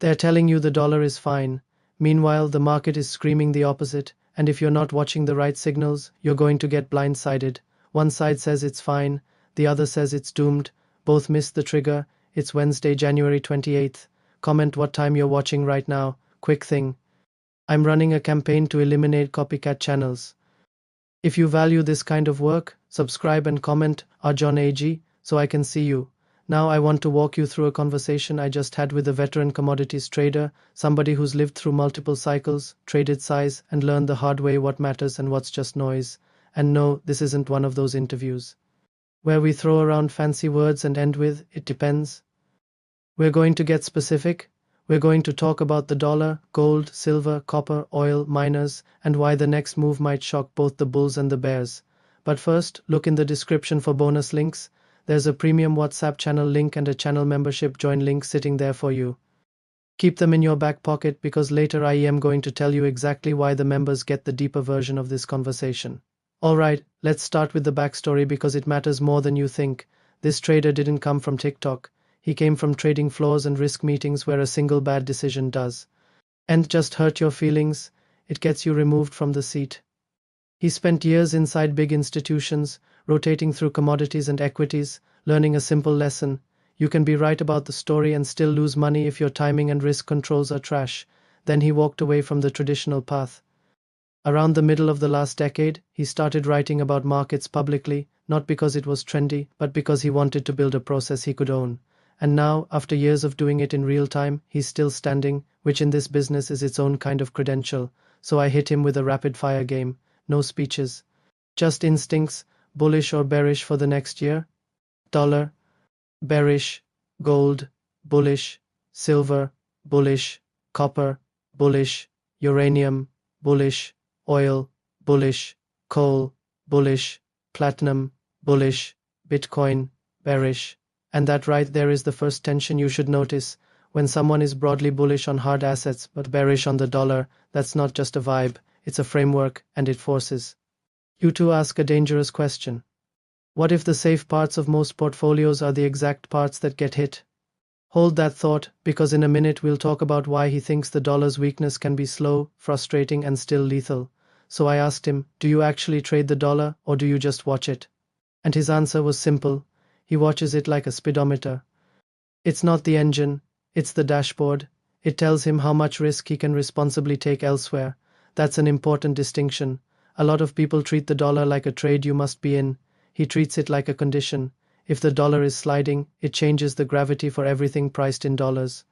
They're telling you the dollar is fine. Meanwhile, the market is screaming the opposite, and if you're not watching the right signals, you're going to get blindsided. One side says it's fine, the other says it's doomed. Both missed the trigger. It's Wednesday, January 28th. Comment what time you're watching right now. Quick thing. I'm running a campaign to eliminate copycat channels. If you value this kind of work, subscribe and comment John AG so I can see you. Now I want to walk you through a conversation I just had with a veteran commodities trader, somebody who's lived through multiple cycles, traded size, and learned the hard way what matters and what's just noise. And no, this isn't one of those interviews where we throw around fancy words and end with, "It depends." We're going to get specific. We're going to talk about the dollar, gold, silver, copper, oil, miners, and why the next move might shock both the bulls and the bears. But first, look in the description for bonus links. There's a premium WhatsApp channel link and a channel membership join link sitting there for you. Keep them in your back pocket because later I am going to tell you exactly why the members get the deeper version of this conversation. Alright, let's start with the backstory because it matters more than you think. This trader didn't come from TikTok. He came from trading floors and risk meetings where a single bad decision does. And just hurt your feelings, it gets you removed from the seat. He spent years inside big institutions, rotating through commodities and equities, learning a simple lesson. You can be right about the story and still lose money if your timing and risk controls are trash. Then he walked away from the traditional path. Around the middle of the last decade, he started writing about markets publicly, not because it was trendy, but because he wanted to build a process he could own. And now, after years of doing it in real time, he's still standing, which in this business is its own kind of credential. So I hit him with a rapid-fire game. No speeches. Just instincts, bullish or bearish for the next year? Dollar, bearish, gold, bullish, silver, bullish, copper, bullish, uranium, bullish, oil, bullish, coal, bullish, platinum, bullish, Bitcoin, bearish. And that right there is the first tension you should notice. When someone is broadly bullish on hard assets but bearish on the dollar, that's not just a vibe, it's a framework, and it forces you to ask a dangerous question. What if the safe parts of most portfolios are the exact parts that get hit? Hold that thought, because in a minute we'll talk about why he thinks the dollar's weakness can be slow, frustrating, and still lethal. So I asked him, do you actually trade the dollar, or do you just watch it? And his answer was simple. He watches it like a speedometer. It's not the engine, it's the dashboard. It tells him how much risk he can responsibly take elsewhere. That's an important distinction. A lot of people treat the dollar like a trade you must be in. He treats it like a condition. If the dollar is sliding, it changes the gravity for everything priced in dollars.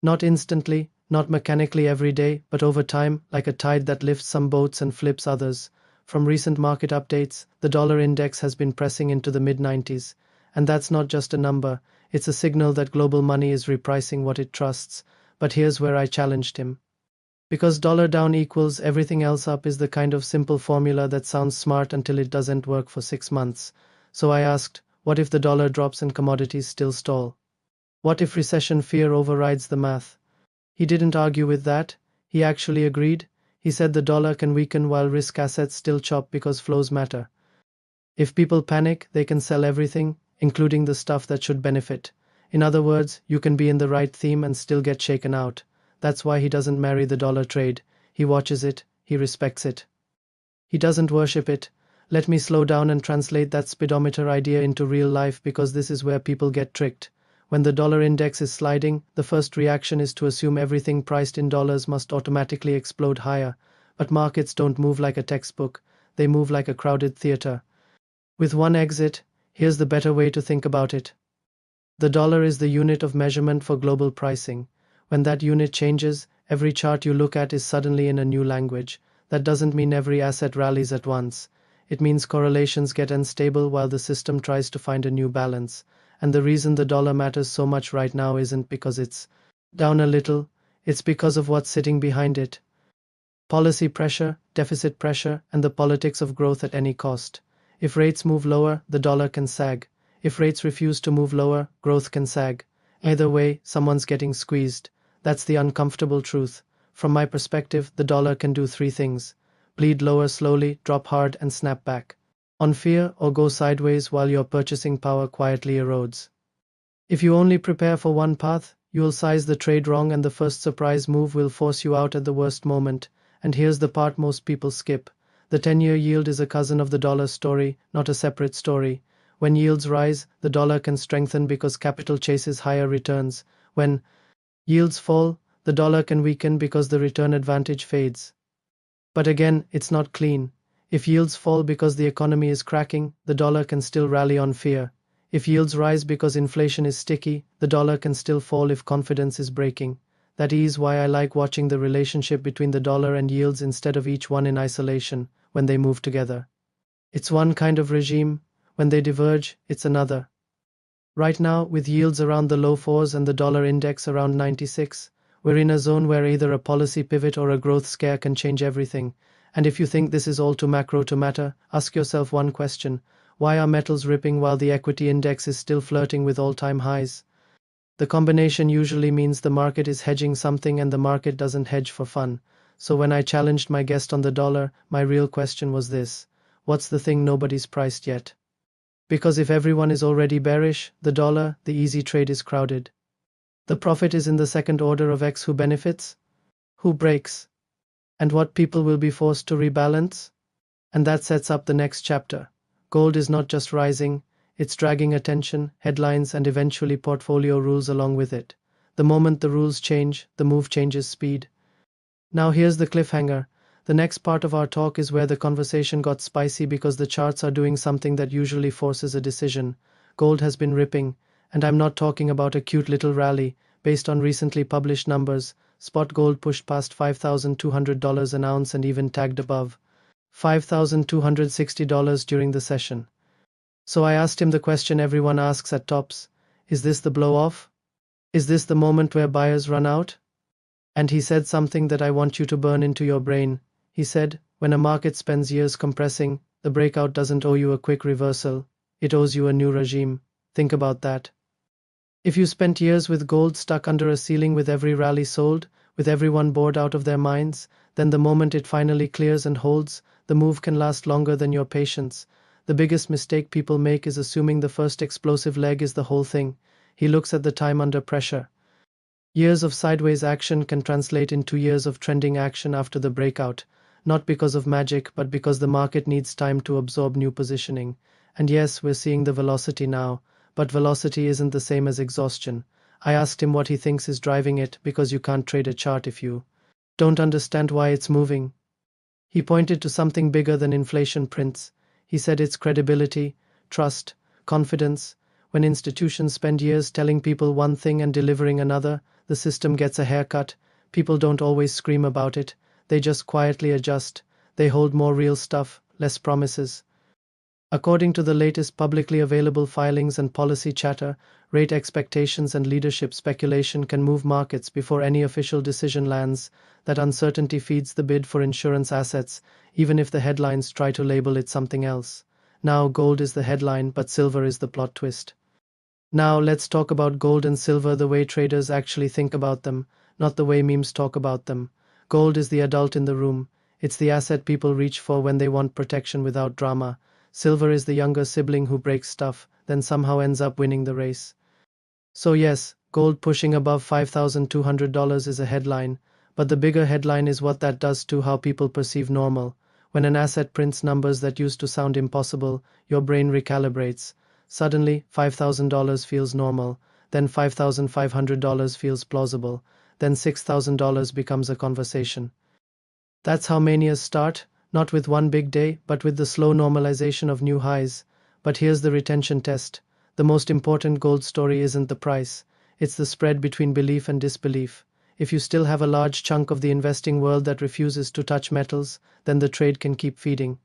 Not instantly, not mechanically every day, but over time, like a tide that lifts some boats and flips others. From recent market updates, the dollar index has been pressing into the mid-90s. And that's not just a number, it's a signal that global money is repricing what it trusts. But here's where I challenged him. Because dollar down equals everything else up is the kind of simple formula that sounds smart until it doesn't work for 6 months. So I asked, what if the dollar drops and commodities still stall? What if recession fear overrides the math? He didn't argue with that, he actually agreed. He said the dollar can weaken while risk assets still chop because flows matter. If people panic, they can sell everything, including the stuff that should benefit. In other words, you can be in the right theme and still get shaken out. That's why he doesn't marry the dollar trade. He watches it, he respects it. He doesn't worship it. Let me slow down and translate that speedometer idea into real life because this is where people get tricked. When the dollar index is sliding, the first reaction is to assume everything priced in dollars must automatically explode higher. But markets don't move like a textbook, they move like a crowded theater. With one exit, here's the better way to think about it. The dollar is the unit of measurement for global pricing. When that unit changes, every chart you look at is suddenly in a new language. That doesn't mean every asset rallies at once. It means correlations get unstable while the system tries to find a new balance. And the reason the dollar matters so much right now isn't because it's down a little, it's because of what's sitting behind it. Policy pressure, deficit pressure, and the politics of growth at any cost. If rates move lower, the dollar can sag. If rates refuse to move lower, growth can sag. Either way, someone's getting squeezed. That's the uncomfortable truth. From my perspective, the dollar can do 3 things. Bleed lower slowly, drop hard, and snap back. On fear, or go sideways while your purchasing power quietly erodes. If you only prepare for one path, You will size the trade wrong and the first surprise move will force you out at the worst moment. And here's the part most people skip. The 10-year yield is a cousin of the dollar story, not a separate story. When yields rise, the dollar can strengthen because capital chases higher returns. When yields fall, the dollar can weaken because the return advantage fades. But again, it's not clean. If yields fall because the economy is cracking, the dollar can still rally on fear. If yields rise because inflation is sticky, the dollar can still fall if confidence is breaking. That is why I like watching the relationship between the dollar and yields instead of each one in isolation, when they move together. It's one kind of regime, when they diverge, it's another. Right now, with yields around the low fours and the dollar index around 96, we're in a zone where either a policy pivot or a growth scare can change everything. And if you think this is all too macro to matter, ask yourself one question. Why are metals ripping while the equity index is still flirting with all-time highs? The combination usually means the market is hedging something and the market doesn't hedge for fun. So when I challenged my guest on the dollar, my real question was this: what's the thing nobody's priced yet? Because if everyone is already bearish, the dollar, the easy trade is crowded. The profit is in the second order of X. Who benefits? Who breaks? And what people will be forced to rebalance? And that sets up the next chapter. Gold is not just rising, it's dragging attention, headlines, and eventually portfolio rules along with it. The moment the rules change, the move changes speed. Now here's the cliffhanger. The next part of our talk is where the conversation got spicy because the charts are doing something that usually forces a decision. Gold has been ripping, and I'm not talking about a cute little rally. Based on recently published numbers, spot gold pushed past $5,200 an ounce and even tagged above $5,260 during the session. So I asked him the question everyone asks at tops: is this the blow-off? Is this the moment where buyers run out? And he said something that I want you to burn into your brain. He said, when a market spends years compressing, the breakout doesn't owe you a quick reversal, it owes you a new regime. Think about that. If you spent years with gold stuck under a ceiling with every rally sold, with everyone bored out of their minds, then the moment it finally clears and holds, the move can last longer than your patience. The biggest mistake people make is assuming the first explosive leg is the whole thing. He looks at the time under pressure. Years of sideways action can translate into years of trending action after the breakout, not because of magic, but because the market needs time to absorb new positioning. And yes, we're seeing the velocity now, but velocity isn't the same as exhaustion. I asked him what he thinks is driving it, because you can't trade a chart if you don't understand why it's moving. He pointed to something bigger than inflation prints. He said it's credibility, trust, confidence. When institutions spend years telling people one thing and delivering another, the system gets a haircut. People don't always scream about it, they just quietly adjust. They hold more real stuff, less promises. According to the latest publicly available filings and policy chatter, rate expectations and leadership speculation can move markets before any official decision lands. That uncertainty feeds the bid for insurance assets, even if the headlines try to label it something else. Now gold is the headline, but silver is the plot twist. Now let's talk about gold and silver the way traders actually think about them, not the way memes talk about them. Gold is the adult in the room. It's the asset people reach for when they want protection without drama. Silver is the younger sibling who breaks stuff, then somehow ends up winning the race. So yes, gold pushing above $5,200 is a headline, but the bigger headline is what that does to how people perceive normal. When an asset prints numbers that used to sound impossible, your brain recalibrates. Suddenly, $5,000 feels normal, then $5,500 feels plausible, then $6,000 becomes a conversation. That's how manias start, not with one big day, but with the slow normalization of new highs. But here's the retention test. The most important gold story isn't the price, it's the spread between belief and disbelief. If you still have a large chunk of the investing world that refuses to touch metals, then the trade can keep feeding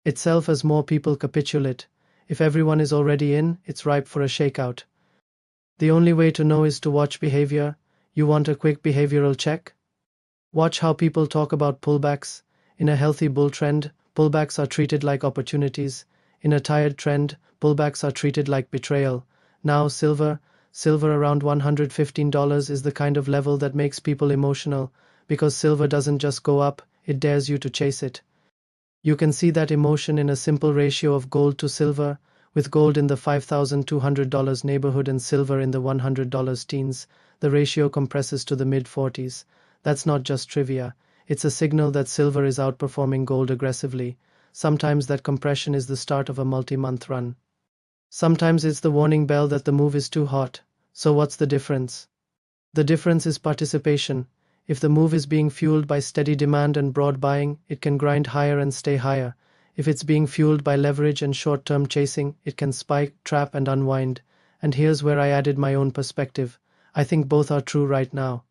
itself as more people capitulate. If everyone is already in, it's ripe for a shakeout. The only way to know is to watch behavior. You want a quick behavioral check? Watch how people talk about pullbacks. In a healthy bull trend, pullbacks are treated like opportunities. In a tired trend, pullbacks are treated like betrayal. Now silver around $115 is the kind of level that makes people emotional, because silver doesn't just go up, it dares you to chase it. You can see that emotion in a simple ratio of gold to silver, with gold in the $5,200 neighborhood and silver in the $100 teens. the ratio compresses to the mid-40s. That's not just trivia. It's a signal that silver is outperforming gold aggressively. Sometimes that compression is the start of a multi-month run. Sometimes it's the warning bell that the move is too hot. So what's the difference? The difference is participation. If the move is being fueled by steady demand and broad buying, it can grind higher and stay higher. If it's being fueled by leverage and short-term chasing, it can spike, trap, and unwind. And here's where I added my own perspective. I think both are true right now.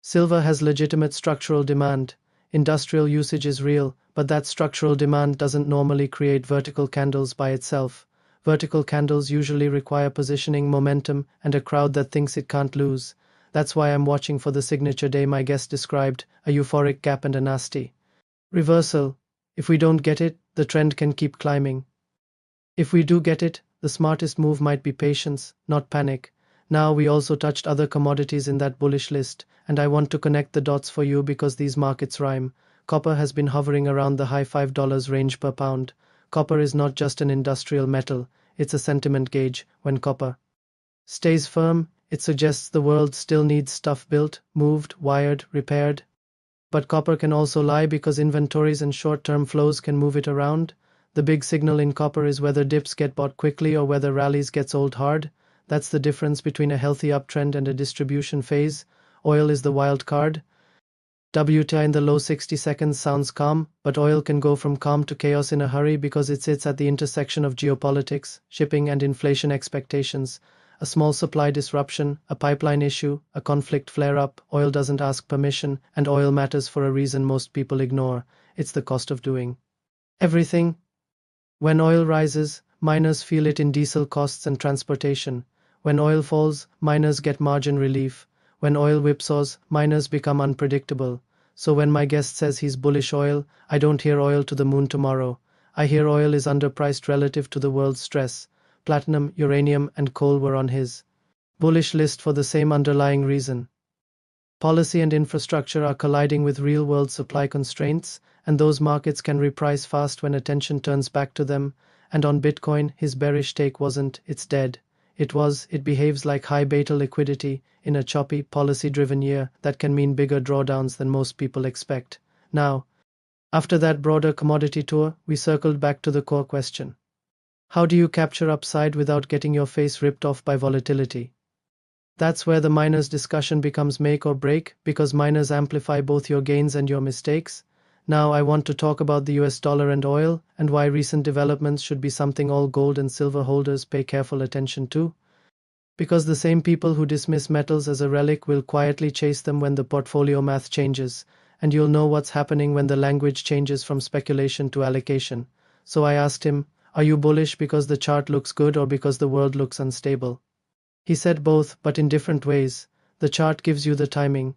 Silver has legitimate structural demand. Industrial usage is real, but that structural demand doesn't normally create vertical candles by itself. Vertical candles usually require positioning, momentum, and a crowd that thinks it can't lose. That's why I'm watching for the signature day my guest described, a euphoric gap and a nasty reversal. If we don't get it, the trend can keep climbing. If we do get it, the smartest move might be patience, not panic. Now we also touched other commodities in that bullish list, and I want to connect the dots for you because these markets rhyme. Copper has been hovering around the high $5 range per pound. Copper is not just an industrial metal, it's a sentiment gauge. When copper stays firm, it suggests the world still needs stuff built, moved, wired, repaired. But copper can also lie because inventories and short-term flows can move it around. The big signal in copper is whether dips get bought quickly or whether rallies get sold hard. That's the difference between a healthy uptrend and a distribution phase. Oil is the wild card. WTI in the low 60 seconds sounds calm, but oil can go from calm to chaos in a hurry because it sits at the intersection of geopolitics, shipping, and inflation expectations. A small supply disruption, a pipeline issue, a conflict flare-up, oil doesn't ask permission, and oil matters for a reason most people ignore. It's the cost of doing everything. When oil rises, miners feel it in diesel costs and transportation. When oil falls, miners get margin relief. When oil whipsaws, miners become unpredictable. So when my guest says he's bullish oil, I don't hear oil to the moon tomorrow. I hear oil is underpriced relative to the world's stress. Platinum, uranium, and coal were on his bullish list for the same underlying reason. Policy and infrastructure are colliding with real-world supply constraints, and those markets can reprice fast when attention turns back to them. And on Bitcoin, his bearish take wasn't, it's dead. It behaves like high beta liquidity in a choppy, policy-driven year that can mean bigger drawdowns than most people expect. Now, after that broader commodity tour, we circled back to the core question. How do you capture upside without getting your face ripped off by volatility? That's where the miners' discussion becomes make or break, because miners amplify both your gains and your mistakes. Now I want to talk about the US dollar and oil, and why recent developments should be something all gold and silver holders pay careful attention to. Because the same people who dismiss metals as a relic will quietly chase them when the portfolio math changes, and you'll know what's happening when the language changes from speculation to allocation. So I asked him, are you bullish because the chart looks good or because the world looks unstable? He said both, but in different ways. The chart gives you the timing.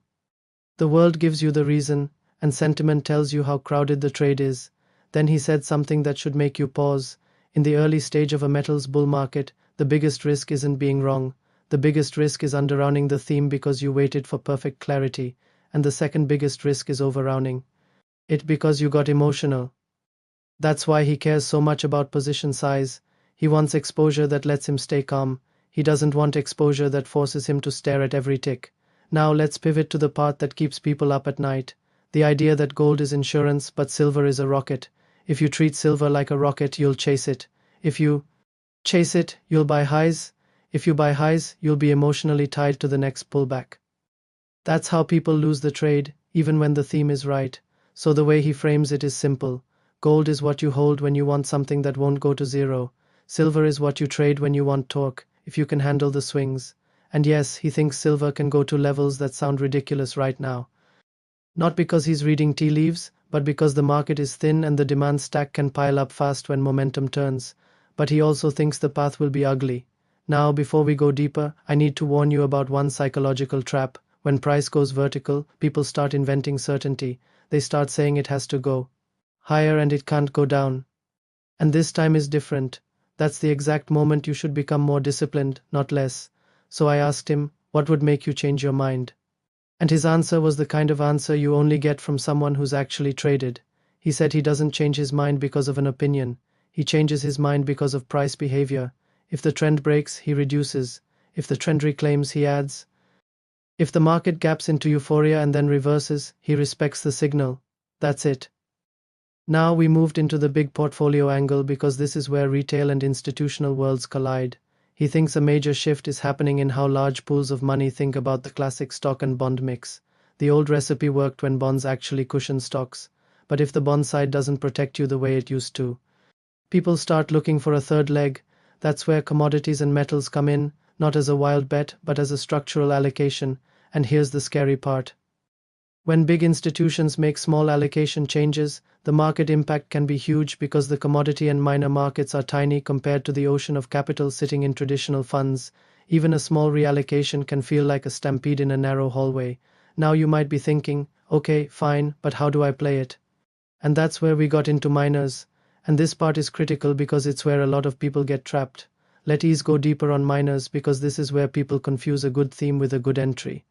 The world gives you the reason, and sentiment tells you how crowded the trade is. Then he said something that should make you pause. In the early stage of a metals bull market, the biggest risk isn't being wrong. The biggest risk is underrounding the theme because you waited for perfect clarity. And the second biggest risk is overrounding it because you got emotional. That's why he cares so much about position size. He wants exposure that lets him stay calm. He doesn't want exposure that forces him to stare at every tick. Now let's pivot to the part that keeps people up at night. The idea that gold is insurance but silver is a rocket. If you treat silver like a rocket, you'll chase it. If you chase it, you'll buy highs. If you buy highs, you'll be emotionally tied to the next pullback. That's how people lose the trade, even when the theme is right. So the way he frames it is simple. Gold is what you hold when you want something that won't go to zero. Silver is what you trade when you want torque, if you can handle the swings. And yes, he thinks silver can go to levels that sound ridiculous right now. Not because he's reading tea leaves, but because the market is thin and the demand stack can pile up fast when momentum turns. But he also thinks the path will be ugly. Now, before we go deeper, I need to warn you about one psychological trap. When price goes vertical, people start inventing certainty. They start saying it has to go higher and it can't go down. And this time is different. That's the exact moment you should become more disciplined, not less. So I asked him, what would make you change your mind? And his answer was the kind of answer you only get from someone who's actually traded. He said he doesn't change his mind because of an opinion. He changes his mind because of price behavior. If the trend breaks, he reduces. If the trend reclaims, he adds. If the market gaps into euphoria and then reverses, he respects the signal. That's it. Now we moved into the big portfolio angle because this is where retail and institutional worlds collide. He thinks a major shift is happening in how large pools of money think about the classic stock and bond mix. The old recipe worked when bonds actually cushioned stocks, but if the bond side doesn't protect you the way it used to, people start looking for a third leg. That's where commodities and metals come in, not as a wild bet, but as a structural allocation. And here's the scary part. When big institutions make small allocation changes, the market impact can be huge because the commodity and minor markets are tiny compared to the ocean of capital sitting in traditional funds. Even a small reallocation can feel like a stampede in a narrow hallway. Now you might be thinking, okay, fine, but how do I play it? And that's where we got into minors. And this part is critical because it's where a lot of people get trapped. Let's go deeper on minors because this is where people confuse a good theme with a good entry.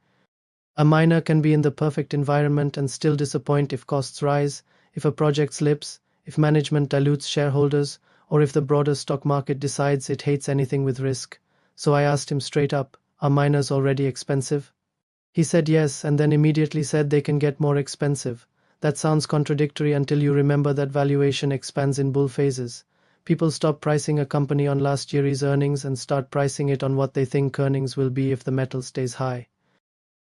A miner can be in the perfect environment and still disappoint if costs rise, if a project slips, if management dilutes shareholders, or if the broader stock market decides it hates anything with risk. So I asked him straight up, are miners already expensive? He said yes, and then immediately said they can get more expensive. That sounds contradictory until you remember that valuation expands in bull phases. People stop pricing a company on last year's earnings and start pricing it on what they think earnings will be if the metal stays high.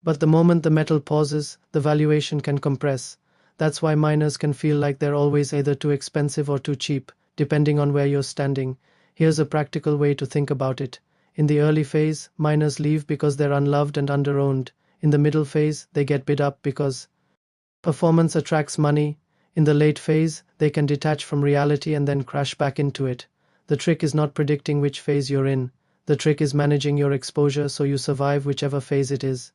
But the moment the metal pauses, the valuation can compress. That's why miners can feel like they're always either too expensive or too cheap, depending on where you're standing. Here's a practical way to think about it. In the early phase, miners leave because they're unloved and underowned. In the middle phase, they get bid up because performance attracts money. In the late phase, they can detach from reality and then crash back into it. The trick is not predicting which phase you're in. The trick is managing your exposure so you survive whichever phase it is.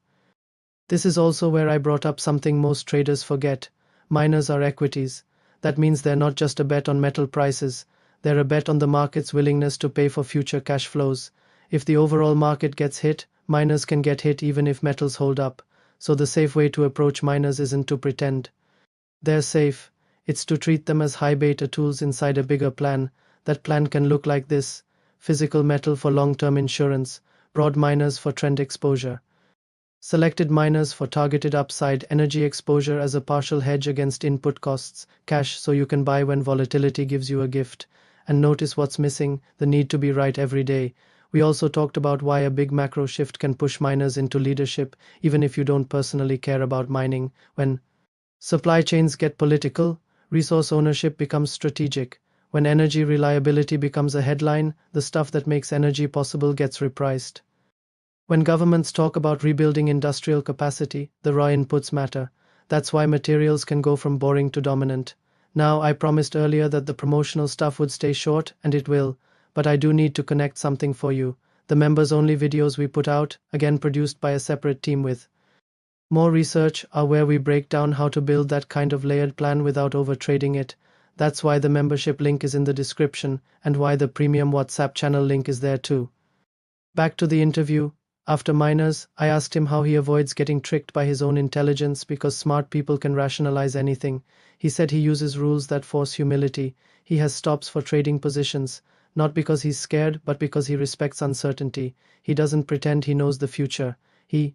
This is also where I brought up something most traders forget. Miners are equities. That means they're not just a bet on metal prices, they're a bet on the market's willingness to pay for future cash flows. If the overall market gets hit, miners can get hit even if metals hold up. So the safe way to approach miners isn't to pretend they're safe, it's to treat them as high beta tools inside a bigger plan. That plan can look like this: physical metal for long-term insurance, broad miners for trend exposure, selected miners for targeted upside, energy exposure as a partial hedge against input costs, cash so you can buy when volatility gives you a gift. And notice what's missing: the need to be right every day. We also talked about why a big macro shift can push miners into leadership, even if you don't personally care about mining. When supply chains get political, resource ownership becomes strategic. When energy reliability becomes a headline, the stuff that makes energy possible gets repriced. When governments talk about rebuilding industrial capacity, the raw inputs matter. That's why materials can go from boring to dominant. Now, I promised earlier that the promotional stuff would stay short, and it will, but I do need to connect something for you. The members-only videos we put out, again produced by a separate team with more research, are where we break down how to build that kind of layered plan without overtrading it. That's why the membership link is in the description, and why the premium WhatsApp channel link is there too. Back to the interview. After miners, I asked him how he avoids getting tricked by his own intelligence because smart people can rationalize anything. He said he uses rules that force humility. He has stops for trading positions, not because he's scared, but because he respects uncertainty. He doesn't pretend he knows the future. He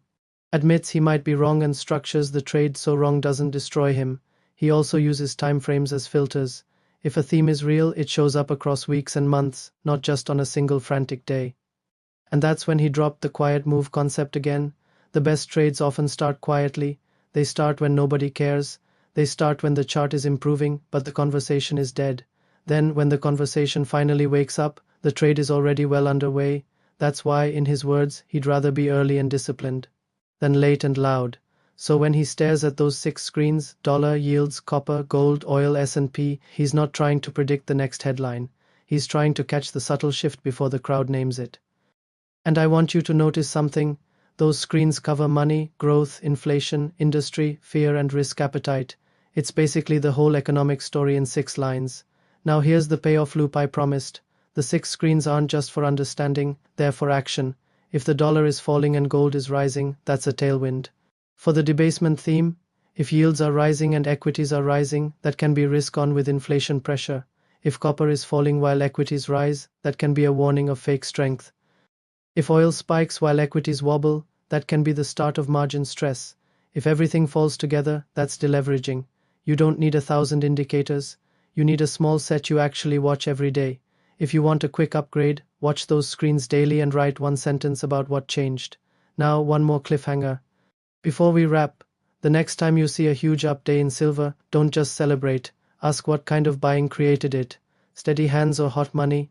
admits he might be wrong and structures the trade so wrong doesn't destroy him. He also uses timeframes as filters. If a theme is real, it shows up across weeks and months, not just on a single frantic day. And that's when he dropped the quiet move concept again. The best trades often start quietly. They start when nobody cares. They start when the chart is improving, but the conversation is dead. Then, when the conversation finally wakes up, the trade is already well underway. That's why, in his words, he'd rather be early and disciplined than late and loud. So when he stares at those 6 screens, dollar, yields, copper, gold, oil, S&P, he's not trying to predict the next headline. He's trying to catch the subtle shift before the crowd names it. And I want you to notice something. Those screens cover money, growth, inflation, industry, fear, and risk appetite. It's basically the whole economic story in 6 lines. Now here's the payoff loop I promised. The 6 screens aren't just for understanding, they're for action. If the dollar is falling and gold is rising, that's a tailwind. For the debasement theme, if yields are rising and equities are rising, that can be risk on with inflation pressure. If copper is falling while equities rise, that can be a warning of fake strength. If oil spikes while equities wobble, that can be the start of margin stress. If everything falls together, that's deleveraging. You don't need 1,000 indicators. You need a small set you actually watch every day. If you want a quick upgrade, watch those screens daily and write one sentence about what changed. Now, one more cliffhanger. Before we wrap, the next time you see a huge up day in silver, don't just celebrate. Ask what kind of buying created it. Steady hands or hot money?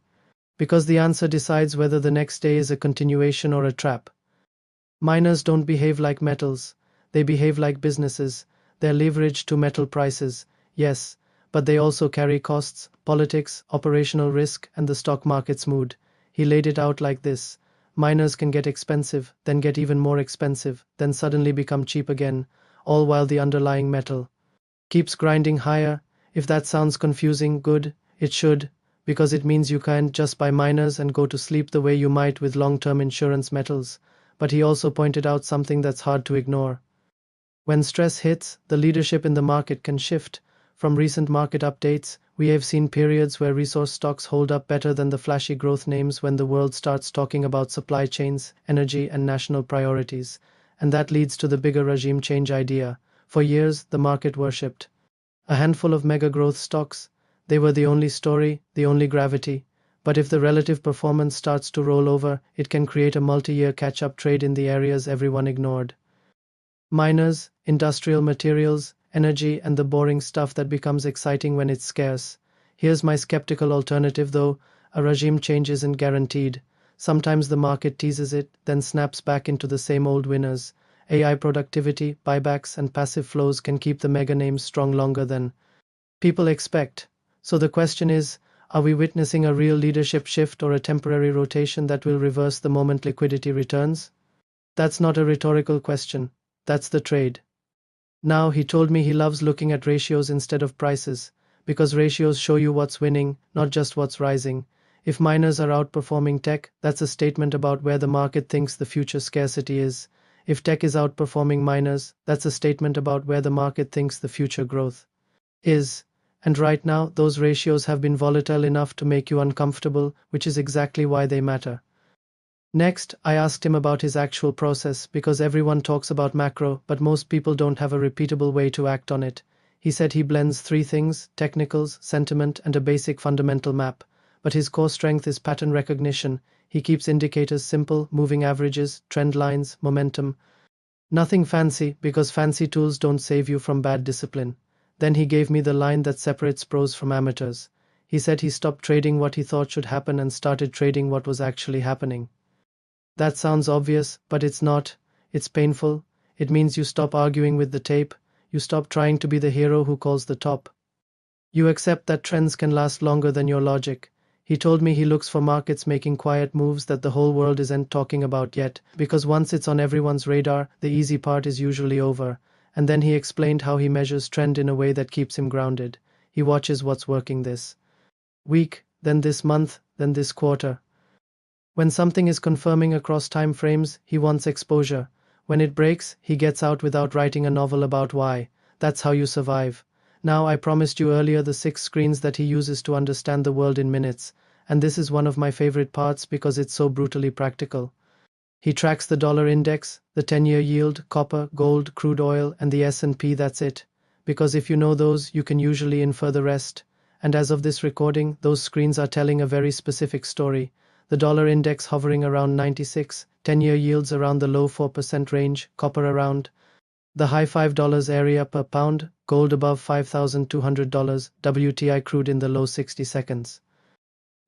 Because the answer decides whether the next day is a continuation or a trap. Miners don't behave like metals. They behave like businesses. They're leveraged to metal prices, yes, but they also carry costs, politics, operational risk, and the stock market's mood. He laid it out like this. Miners can get expensive, then get even more expensive, then suddenly become cheap again, all while the underlying metal keeps grinding higher. If that sounds confusing, good, it should, because it means you can't just buy miners and go to sleep the way you might with long-term insurance metals. But he also pointed out something that's hard to ignore. When stress hits, the leadership in the market can shift. From recent market updates, we have seen periods where resource stocks hold up better than the flashy growth names when the world starts talking about supply chains, energy, and national priorities. And that leads to the bigger regime change idea. For years, the market worshipped a handful of mega growth stocks. They were the only story, the only gravity. But if the relative performance starts to roll over, it can create a multi-year catch-up trade in the areas everyone ignored. Miners, industrial materials, energy, and the boring stuff that becomes exciting when it's scarce. Here's my skeptical alternative though, a regime change isn't guaranteed. Sometimes the market teases it, then snaps back into the same old winners. AI productivity, buybacks, and passive flows can keep the mega names strong longer than people expect. So the question is, are we witnessing a real leadership shift or a temporary rotation that will reverse the moment liquidity returns? That's not a rhetorical question. That's the trade. Now, he told me he loves looking at ratios instead of prices, because ratios show you what's winning, not just what's rising. If miners are outperforming tech, that's a statement about where the market thinks the future scarcity is. If tech is outperforming miners, that's a statement about where the market thinks the future growth is. And right now, those ratios have been volatile enough to make you uncomfortable, which is exactly why they matter. Next, I asked him about his actual process, because everyone talks about macro, but most people don't have a repeatable way to act on it. He said he blends three things: technicals, sentiment, and a basic fundamental map. But his core strength is pattern recognition. He keeps indicators simple: moving averages, trend lines, momentum. Nothing fancy, because fancy tools don't save you from bad discipline. Then he gave me the line that separates pros from amateurs. He said he stopped trading what he thought should happen and started trading what was actually happening. That sounds obvious, but it's not. It's painful. It means you stop arguing with the tape. You stop trying to be the hero who calls the top. You accept that trends can last longer than your logic. He told me he looks for markets making quiet moves that the whole world isn't talking about yet, because once it's on everyone's radar, the easy part is usually over. And then he explained how he measures trend in a way that keeps him grounded. He watches what's working this week, then this month, then this quarter. When something is confirming across time frames, he wants exposure. When it breaks, he gets out without writing a novel about why. That's how you survive. Now, I promised you earlier the 6 screens that he uses to understand the world in minutes, and this is one of my favorite parts because it's so brutally practical. He tracks the dollar index, the 10-year yield, copper, gold, crude oil, and the S&P. That's it. Because if you know those, you can usually infer the rest. And as of this recording, those screens are telling a very specific story. The dollar index hovering around 96, 10-year yields around the low 4% range, copper around the high $5 area per pound, gold above $5,200, WTI crude in the low 60 seconds.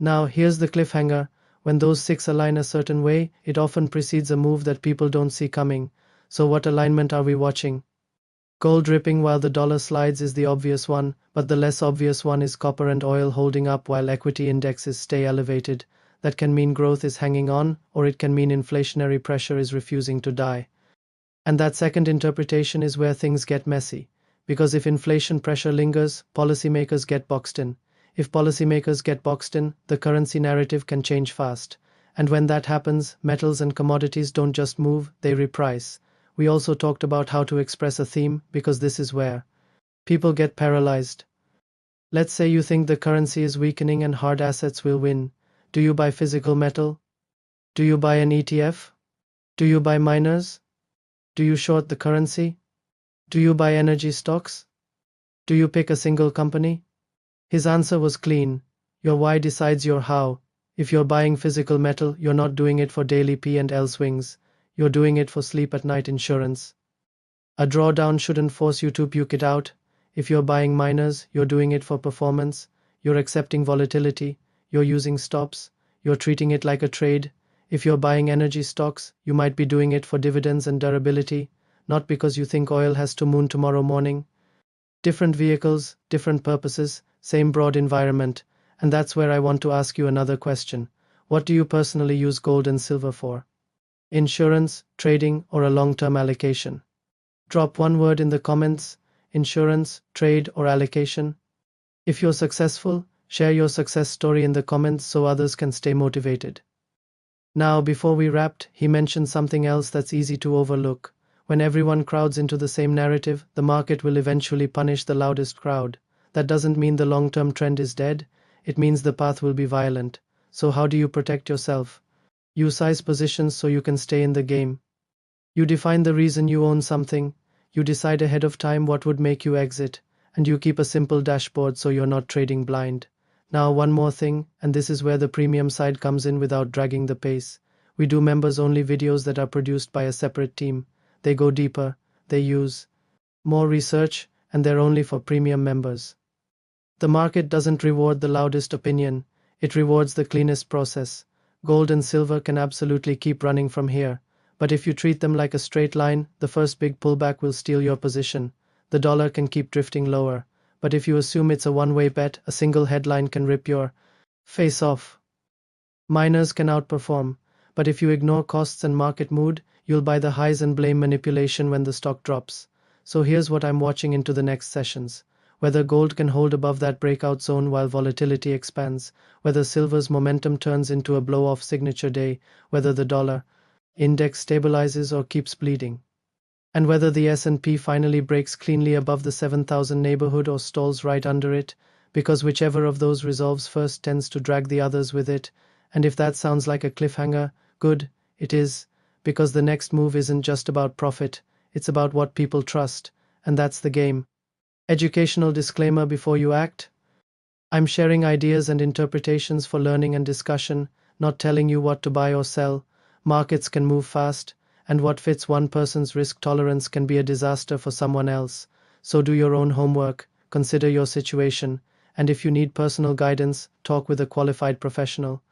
Now, here's the cliffhanger. When those 6 align a certain way, it often precedes a move that people don't see coming. So what alignment are we watching? Gold dripping while the dollar slides is the obvious one, but the less obvious one is copper and oil holding up while equity indexes stay elevated. That can mean growth is hanging on, or it can mean inflationary pressure is refusing to die. And that second interpretation is where things get messy. Because if inflation pressure lingers, policymakers get boxed in. If policymakers get boxed in, the currency narrative can change fast. And when that happens, metals and commodities don't just move, they reprice. We also talked about how to express a theme, because this is where people get paralyzed. Let's say you think the currency is weakening and hard assets will win. Do you buy physical metal? Do you buy an ETF? Do you buy miners? Do you short the currency? Do you buy energy stocks? Do you pick a single company? His answer was clean. Your why decides your how. If you're buying physical metal, you're not doing it for daily P&L swings. You're doing it for sleep at night insurance. A drawdown shouldn't force you to puke it out. If you're buying miners, you're doing it for performance. You're accepting volatility. You're using stops. You're treating it like a trade. If you're buying energy stocks, you might be doing it for dividends and durability, not because you think oil has to moon tomorrow morning. Different vehicles, different purposes, same broad environment. And that's where I want to ask you another question. What do you personally use gold and silver for? Insurance, trading, or a long-term allocation? Drop one word in the comments: insurance, trade, or allocation. If you're successful, share your success story in the comments so others can stay motivated. Now, before we wrapped, he mentioned something else that's easy to overlook. When everyone crowds into the same narrative, the market will eventually punish the loudest crowd. That doesn't mean the long-term trend is dead. It means the path will be violent. So how do you protect yourself? You size positions so you can stay in the game. You define the reason you own something. You decide ahead of time what would make you exit. And you keep a simple dashboard so you're not trading blind. Now, one more thing, and this is where the premium side comes in without dragging the pace. We do members-only videos that are produced by a separate team. They go deeper, they use more research, and they're only for premium members. The market doesn't reward the loudest opinion, it rewards the cleanest process. Gold and silver can absolutely keep running from here, but if you treat them like a straight line, the first big pullback will steal your position. The dollar can keep drifting lower, but if you assume it's a one-way bet, a single headline can rip your face off. Miners can outperform, but if you ignore costs and market mood, you'll buy the highs and blame manipulation when the stock drops. So here's what I'm watching into the next sessions. Whether gold can hold above that breakout zone while volatility expands, whether silver's momentum turns into a blow-off signature day, whether the dollar index stabilizes or keeps bleeding, and whether the S&P finally breaks cleanly above the 7,000 neighborhood or stalls right under it, because whichever of those resolves first tends to drag the others with it. And if that sounds like a cliffhanger, good, it is, because the next move isn't just about profit, it's about what people trust, and that's the game. Educational disclaimer before you act. I'm sharing ideas and interpretations for learning and discussion, not telling you what to buy or sell. Markets can move fast, and what fits one person's risk tolerance can be a disaster for someone else. So do your own homework, consider your situation, and if you need personal guidance, talk with a qualified professional.